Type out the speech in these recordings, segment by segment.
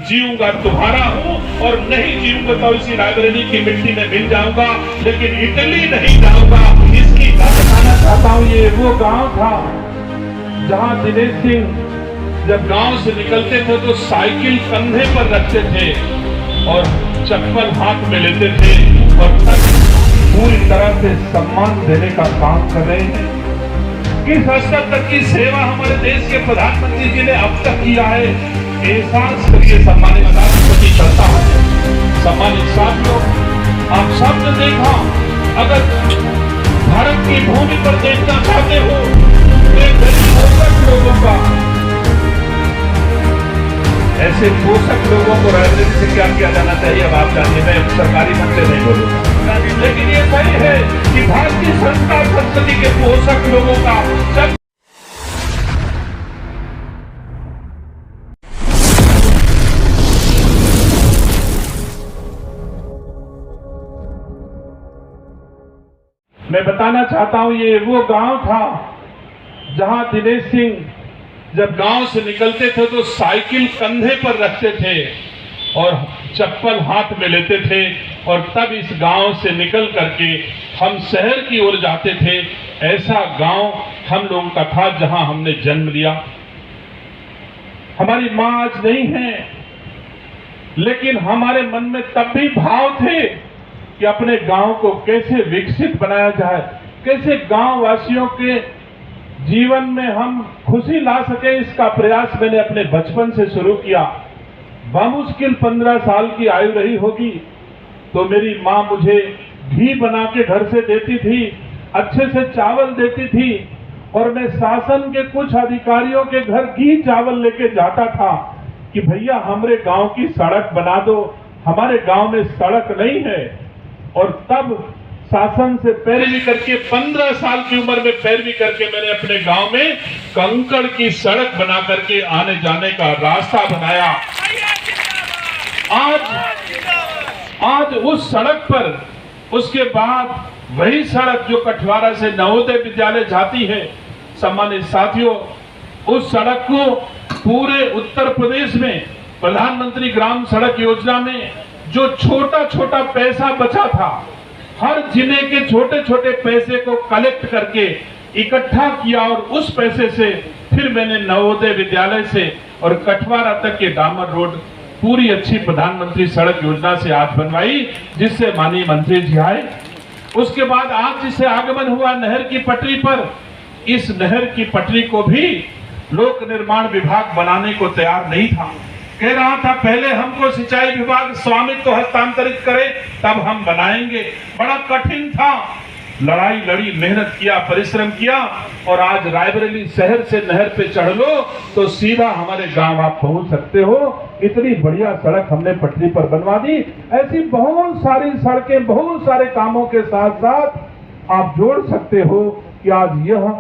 जीऊंगा तुम्हारा हूँ और नहीं जीऊंगा तो इसी रायबरेली की मिट्टी में मिल जाऊंगा, लेकिन इटली नहीं जाऊंगा। इसकी बताना चाहता हूँ, ये वो गांव था जहां दिनेश सिंह जब गांव से निकलते थे तो साइकिल कंधे पर रखते थे और चप्पल हाथ में लेते थे और तब पूरी तरह से सम्मान देने का काम कर रहे हैं। किस स्तर तक की सेवा हमारे देश के प्रधानमंत्री जी ने अब तक किया है, एहसास करिए। सम्मानित राष्ट्रपति करता है। सम्मानित साथियों, आप सब ने देखा, अगर भारत की भूमि पर देखना चाहते हो तो गरीब लोगों का, ऐसे पोषक लोगों को राजनीति से क्या किया जाना चाहिए अब आप जानिए। मैं सरकारी मन से नहीं बोलूंगा, लेकिन ये सही है कि भारतीय संस्था संस्कृति के पोषक लोगों का जब मैं बताना चाहता हूं, ये वो गांव था जहां दिनेश सिंह जब गांव से निकलते थे तो साइकिल कंधे पर रखते थे और चप्पल हाथ में लेते थे और तब इस गांव से निकल करके हम शहर की ओर जाते थे। ऐसा गांव हम लोगों का था जहां हमने जन्म लिया। हमारी मां आज नहीं है, लेकिन हमारे मन में तब भी भाव थे कि अपने गांव को कैसे विकसित बनाया जाए, कैसे गांव वासियों के जीवन में हम खुशी ला सके। इसका प्रयास मैंने अपने बचपन से शुरू किया। बामुश्किल 15 साल की आयु रही होगी तो मेरी मां मुझे घी बना के घर से देती थी, अच्छे से चावल देती थी और मैं शासन के कुछ अधिकारियों के घर घी चावल लेके जाता था कि भैया हमारे गांव की सड़क बना दो, हमारे गांव में सड़क नहीं है। और तब शासन से पैरवी करके 15 साल की उम्र में पैरवी करके मैंने अपने गांव में कंकड़ की सड़क बना करके आने जाने का रास्ता बनाया। आज उस सड़क पर, उसके बाद वही सड़क जो कठवारा से नवोदय विद्यालय जाती है, सम्मानित साथियों, उस सड़क को पूरे उत्तर प्रदेश में प्रधानमंत्री ग्राम सड़क योजना में जो छोटा छोटा पैसा बचा था, हर जिले के छोटे छोटे पैसे को कलेक्ट करके इकट्ठा किया और उस पैसे से फिर मैंने नवोदय विद्यालय से और कठवारा तक के डामर रोड पूरी अच्छी प्रधानमंत्री सड़क योजना से आज बनवाई, जिससे माननीय मंत्री जी आए। उसके बाद आज जिससे आगमन हुआ नहर की पटरी पर, इस नहर की पटरी को भी लोक निर्माण विभाग बनाने को तैयार नहीं था। कह रहा था पहले हमको सिंचाई विभाग स्वामित्व हस्तांतरित करे तब हम बनाएंगे। बड़ा कठिन था, लड़ाई लड़ी, मेहनत किया, परिश्रम किया और आज रायबरेली शहर से नहर पे चढ़ लो तो सीधा हमारे गांव आप पहुंच सकते हो। इतनी बढ़िया सड़क हमने पटरी पर बनवा दी। ऐसी बहुत सारी सड़कें बहुत सारे कामों के साथ साथ आप जोड़ सकते हो कि आज यह,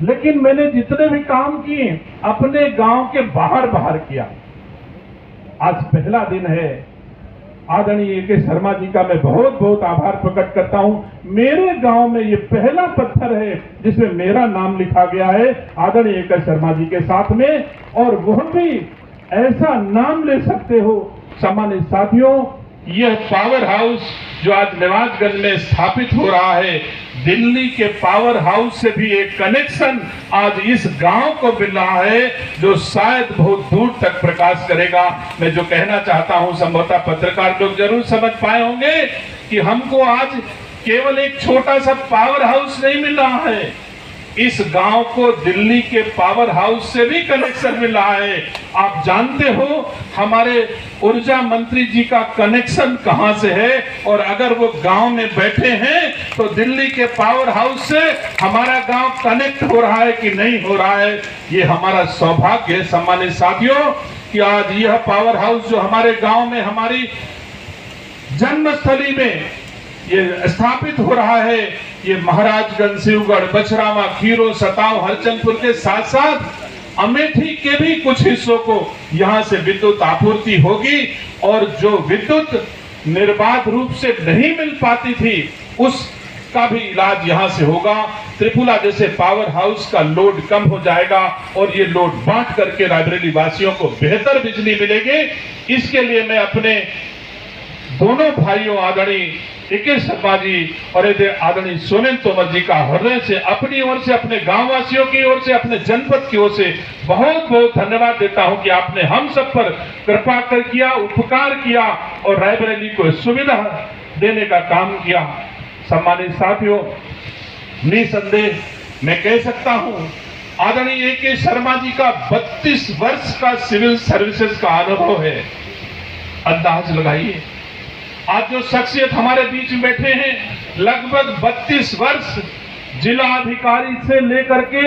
लेकिन मैंने जितने भी काम किए अपने गांव के बाहर किया। आज पहला दिन है, आदरणीय ए.के. शर्मा जी का मैं बहुत बहुत आभार प्रकट करता हूं। मेरे गांव में ये पहला पत्थर है जिसमें मेरा नाम लिखा गया है आदरणीय ए.के. शर्मा जी के साथ में, और वह भी ऐसा नाम ले सकते हो। सम्मानित साथियों, यह पावर हाउस जो आज निवासगंज में स्थापित हो रहा है, दिल्ली के पावर हाउस से भी एक कनेक्शन आज इस गांव को मिल रहा है जो शायद बहुत दूर तक प्रकाश करेगा। मैं जो कहना चाहता हूं, संभवतः पत्रकार लोग जरूर समझ पाए होंगे कि हमको आज केवल एक छोटा सा पावर हाउस नहीं मिल रहा है, इस गांव को दिल्ली के पावर हाउस से भी कनेक्शन मिल रहा है। आप जानते हो हमारे ऊर्जा मंत्री जी का कनेक्शन कहां से है, और अगर वो गांव में बैठे हैं तो दिल्ली के पावर हाउस से हमारा गांव कनेक्ट हो रहा है कि नहीं हो रहा है, ये हमारा सौभाग्य है। सम्मानित साथियों, कि आज यह पावर हाउस जो हमारे गांव में, हमारी जन्मस्थली में ये स्थापित हो रहा है, ये महाराजगंज, शिवगढ़, बछरावा, खीरो, सताव, हरचंदपुर के साथ साथ अमेठी के भी कुछ हिस्सों को यहां से विद्युत आपूर्ति होगी। और जो विद्युत निर्बाध रूप से नहीं मिल पाती थी उसका भी इलाज यहां से होगा। त्रिपुरा जैसे पावर हाउस का लोड कम हो जाएगा और ये लोड बांट करके रायबरेली वासियों को बेहतर बिजली मिलेगी। इसके लिए मैं अपने दोनों भाइयों आदरणीय डी.के. शर्मा जी और आदरणीय सोमेन तोमर जी का हृदय से, अपनी ओर से, अपने गांव वासियों की ओर से, अपने जनपद की ओर से बहुत बहुत धन्यवाद देता हूं कि आपने हम सब पर कृपा कर किया, उपकार किया और रायबरेली को सुविधा देने का काम किया। सम्मानित साथियों, निसंदेह मैं कह सकता हूं आदरणीय ए.के. शर्मा जी का 32 वर्ष का सिविल सर्विसेज का अनुभव है। अंदाज लगाइए, आज जो शख्सियत हमारे बीच में बैठे हैं, लगभग 32 वर्ष जिला अधिकारी से लेकर के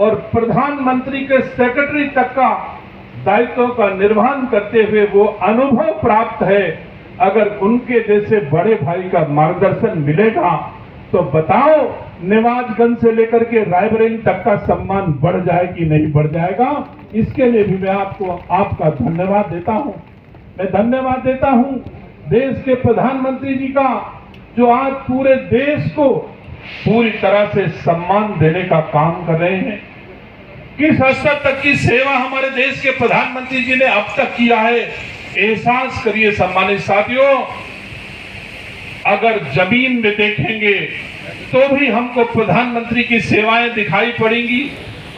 और प्रधानमंत्री के सेक्रेटरी तक का दायित्वों का निर्वहन करते हुए वो अनुभव प्राप्त है। अगर उनके जैसे बड़े भाई का मार्गदर्शन मिलेगा तो बताओ, निवाजगंज से लेकर के रायबरेली तक का सम्मान बढ़ जाए कि नहीं बढ़ जाएगा। इसके लिए भी मैं आपका धन्यवाद देता हूं। मैं धन्यवाद देता हूं देश के प्रधानमंत्री जी का, जो आज पूरे देश को पूरी तरह से सम्मान देने का काम कर रहे हैं। किस स्तर तक की सेवा हमारे देश के प्रधानमंत्री जी ने अब तक किया है, एहसास करिए। सम्मानित साथियों, अगर जमीन में देखेंगे तो भी हमको प्रधानमंत्री की सेवाएं दिखाई पड़ेंगी,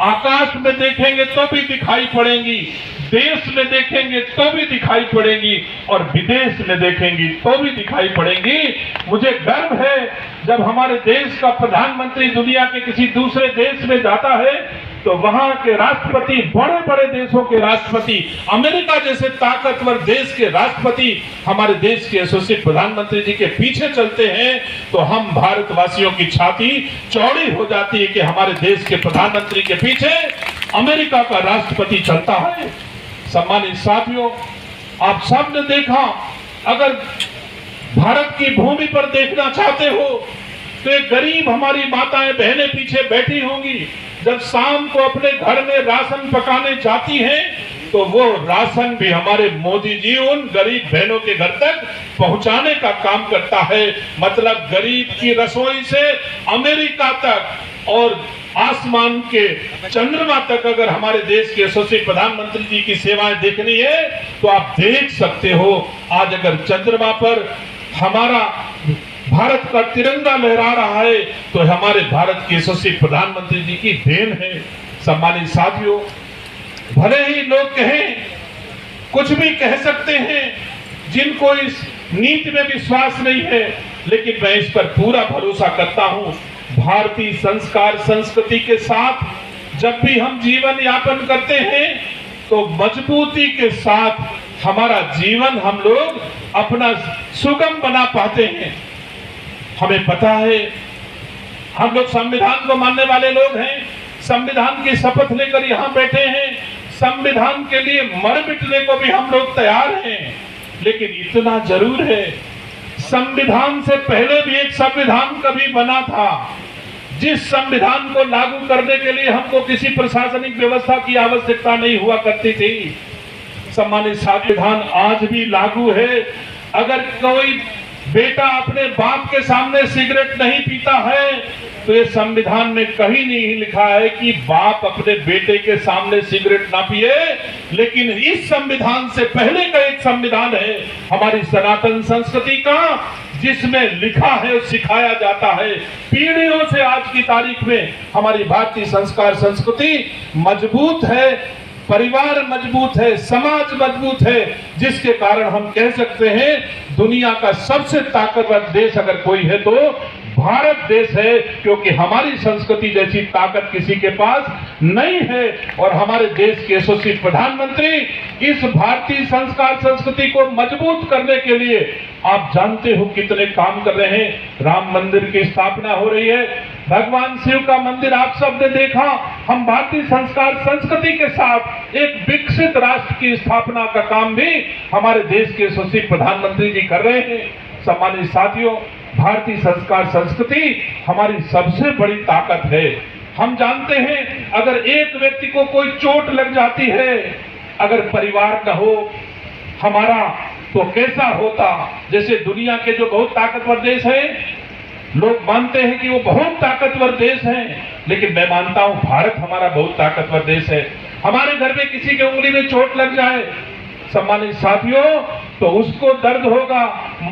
आकाश में देखेंगे तो भी दिखाई पड़ेंगी, देश में देखेंगे तो भी दिखाई पड़ेगी और विदेश में देखेंगी तो भी दिखाई पड़ेंगी। मुझे गर्व है जब हमारे देश का प्रधानमंत्री दुनिया के किसी दूसरे देश में जाता है तो वहां के राष्ट्रपति, बड़े बड़े देशों के राष्ट्रपति, अमेरिका जैसे ताकतवर देश के राष्ट्रपति हमारे देश के यशस्वी प्रधानमंत्री जी के पीछे चलते हैं तो हम भारतवासियों की छाती चौड़ी हो जाती है कि हमारे देश के प्रधानमंत्री के पीछे अमेरिका का राष्ट्रपति चलता है। सम्मानित साथियों, आप सब ने देखा, अगर भारत की भूमि पर देखना चाहते हो तो एक गरीब हमारी माताएं बहनें पीछे बैठी होंगी, जब शाम को अपने घर में राशन पकाने जाती हैं तो वो राशन भी हमारे मोदी जी उन गरीब बहनों के घर तक पहुंचाने का काम करता है। मतलब गरीब की रसोई से अमेरिका तक और आसमान के चंद्रमा तक अगर हमारे देश के यशस्वी प्रधानमंत्री जी की सेवाएं देखनी है तो आप देख सकते हो। आज अगर चंद्रमा पर हमारा भारत का तिरंगा लहरा रहा है तो हमारे भारत के यशस्वी प्रधानमंत्री जी की देन है। सम्मानित साथियों, भले ही लोग कहें, कुछ भी कह सकते हैं, जिनको इस नीति में विश्वास नहीं है, लेकिन मैं इस पर पूरा भरोसा करता हूं। भारतीय संस्कार संस्कृति के साथ जब भी हम जीवन यापन करते हैं तो मजबूती के साथ हमारा जीवन हम लोग अपना सुगम बना पाते हैं। हमें पता है, हम लोग संविधान को मानने वाले लोग हैं, संविधान की शपथ लेकर यहाँ बैठे हैं, संविधान के लिए मर मिटने को भी हम लोग तैयार हैं। लेकिन इतना जरूर है, संविधान से पहले भी एक संविधान कभी बना था, जिस संविधान को लागू करने के लिए हमको किसी प्रशासनिक व्यवस्था की आवश्यकता नहीं हुआ करती थी। सम्मानित संविधान आज भी लागू है। अगर कोई बेटा अपने बाप के सामने सिगरेट नहीं पीता है तो ये संविधान में कहीं नहीं लिखा है कि बाप अपने बेटे के सामने सिगरेट ना पिए। लेकिन इस संविधान से पहले का एक संविधान है हमारी सनातन संस्कृति का, जिसमें लिखा है और सिखाया जाता है। पीढ़ियों से आज की तारीख में हमारी भारतीय संस्कार संस्कृति मजबूत है, परिवार मजबूत है, समाज मजबूत है, जिसके कारण हम कह सकते हैं दुनिया का सबसे ताकतवर देश अगर कोई है तो भारत देश है, क्योंकि हमारी संस्कृति जैसी ताकत किसी के पास नहीं है। और हमारे देश के यशस्वी प्रधानमंत्री इस भारतीय संस्कार संस्कृति को मजबूत करने के लिए आप जानते हो कितने काम कर रहे हैं। राम मंदिर की स्थापना हो रही है, भगवान शिव का मंदिर आप सब ने देखा। हम भारतीय संस्कार संस्कृति के साथ एक विकसित राष्ट्र की स्थापना का काम भी हमारे देश के यशस्वी प्रधानमंत्री जी कर रहे हैं। सम्मानित साथियों, भारतीय संस्कार संस्कृति हमारी सबसे बड़ी ताकत है। हम जानते हैं अगर एक व्यक्ति को कोई चोट लग जाती है, अगर परिवार का हो हमारा, तो कैसा होता। जैसे दुनिया के जो बहुत ताकतवर देश हैं, लोग मानते हैं कि वो बहुत ताकतवर देश हैं, लेकिन मैं मानता हूं भारत हमारा बहुत ताकतवर देश है। हमारे घर में किसी के उंगली में चोट लग जाए, सम्मानित साथियों, तो उसको दर्द होगा,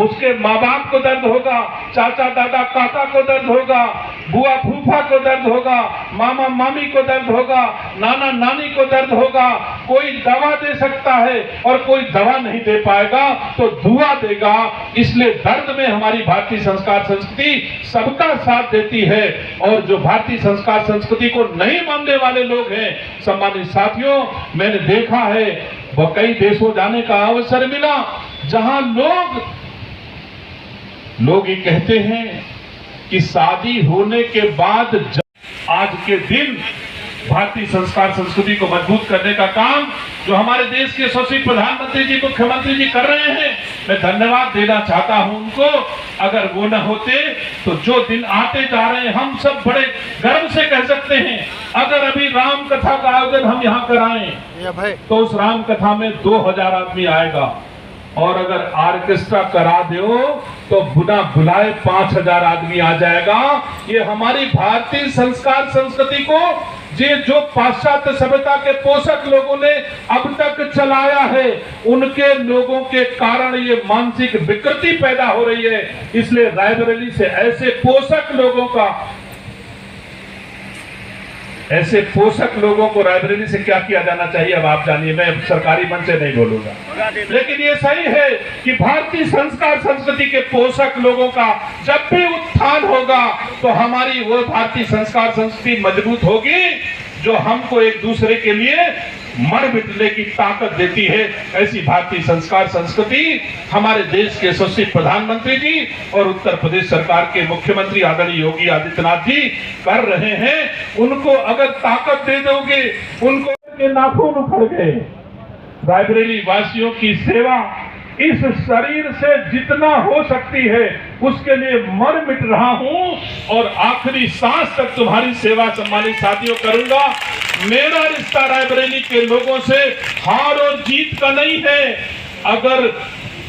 उसके माँ बाप को दर्द होगा, चाचा दादा काका को दर्द होगा, बुआ फूफा को दर्द होगा, मामा मामी को दर्द होगा, नाना नानी को दर्द होगा। कोई दवा दे सकता है और कोई दवा नहीं दे पाएगा तो दुआ देगा। इसलिए दर्द में हमारी भारतीय संस्कार संस्कृति सबका साथ देती है। और जो भारतीय संस्कार संस्कृति को नहीं मानने वाले लोग हैं, सम्मानित साथियों, मैंने देखा है वो कई देशों जाने का अवसर मिला जहां लोग ये कहते हैं कि शादी होने के बाद आज के दिन भारतीय संस्कार संस्कृति को मजबूत करने का काम जो हमारे देश के यशस्वी प्रधानमंत्री जी, मुख्यमंत्री जी कर रहे हैं, मैं धन्यवाद देना चाहता हूं उनको। अगर वो न होते तो जो दिन आते जा रहे हैं, हम सब बड़े गर्व से कह सकते हैं, अगर अभी राम कथा का आयोजन हम यहाँ कराएं तो उस राम कथा में 2000 आदमी आएगा, और अगर ऑर्केस्ट्रा करा दो तो बिना बुलाए 5000 आदमी आ जाएगा। ये हमारी भारतीय संस्कार संस्कृति को जो पाश्चात्य सभ्यता के पोषक लोगों ने अब तक चलाया है, उनके लोगों के कारण ये मानसिक विकृति पैदा हो रही है। इसलिए रायबरेली से ऐसे पोषक लोगों को रायबरेली से क्या किया जाना चाहिए अब आप जानिए, मैं सरकारी मंच से नहीं बोलूंगा, लेकिन ये सही है कि भारतीय संस्कार संस्कृति के पोषक लोगों का जब भी उत्थान होगा तो हमारी वो भारतीय संस्कार संस्कृति मजबूत होगी जो हमको एक दूसरे के लिए मर मिटने की ताकत देती है। ऐसी भारतीय संस्कार संस्कृति हमारे देश के यशस्वी प्रधानमंत्री जी और उत्तर प्रदेश सरकार के मुख्यमंत्री आदरणीय योगी आदित्यनाथ जी कर रहे हैं। उनको अगर ताकत दे दोगे, उनको के नाखून उखड़ गए। रायबरेली वासियों की सेवा इस शरीर से जितना हो सकती है उसके लिए मर मिट रहा हूं और आखिरी सांस तक तुम्हारी सेवा सम्मानित साथियों करूंगा। मेरा रिश्ता रायबरेली के लोगों से हार और जीत का नहीं है। अगर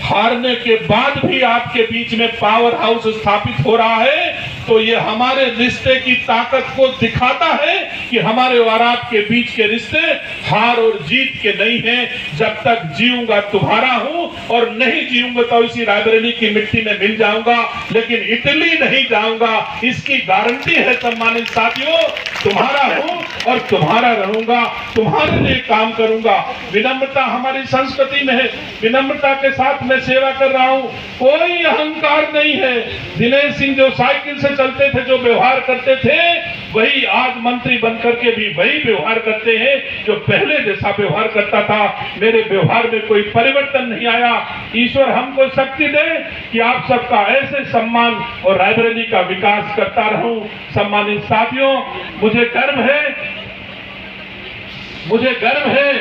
हारने के बाद भी आपके बीच में पावर हाउस स्थापित हो रहा है तो ये हमारे रिश्ते की ताकत को दिखाता है कि हमारे और आपके बीच के रिश्ते हार और जीत के नहीं हैं। जब तक जीऊंगा तुम्हारा हूं और नहीं जीऊंगा तो इसी रायबरेली की मिट्टी में मिल जाऊंगा, लेकिन इटली नहीं जाऊंगा, इसकी गारंटी है सम्मानित साथियों। तुम्हारा हूं और तुम्हारा रहूंगा, तुम्हारे लिए काम करूंगा। विनम्रता हमारी संस्कृति में है, विनम्रता के साथ मैं सेवा कर रहा हूं, कोई अहंकार नहीं है। दिनेश सिंह जो साइकिल से चलते थे, जो व्यवहार करते थे, वही आज मंत्री बनकर के भी वही व्यवहार करते हैं जो पहले जैसा व्यवहार करता था। मेरे व्यवहार में कोई परिवर्तन नहीं आया। ईश्वर हमको शक्ति दे कि आप सबका ऐसे सम्मान और रायबरेली का विकास करता रहूं। सम्मानित साथियों, मुझे गर्व है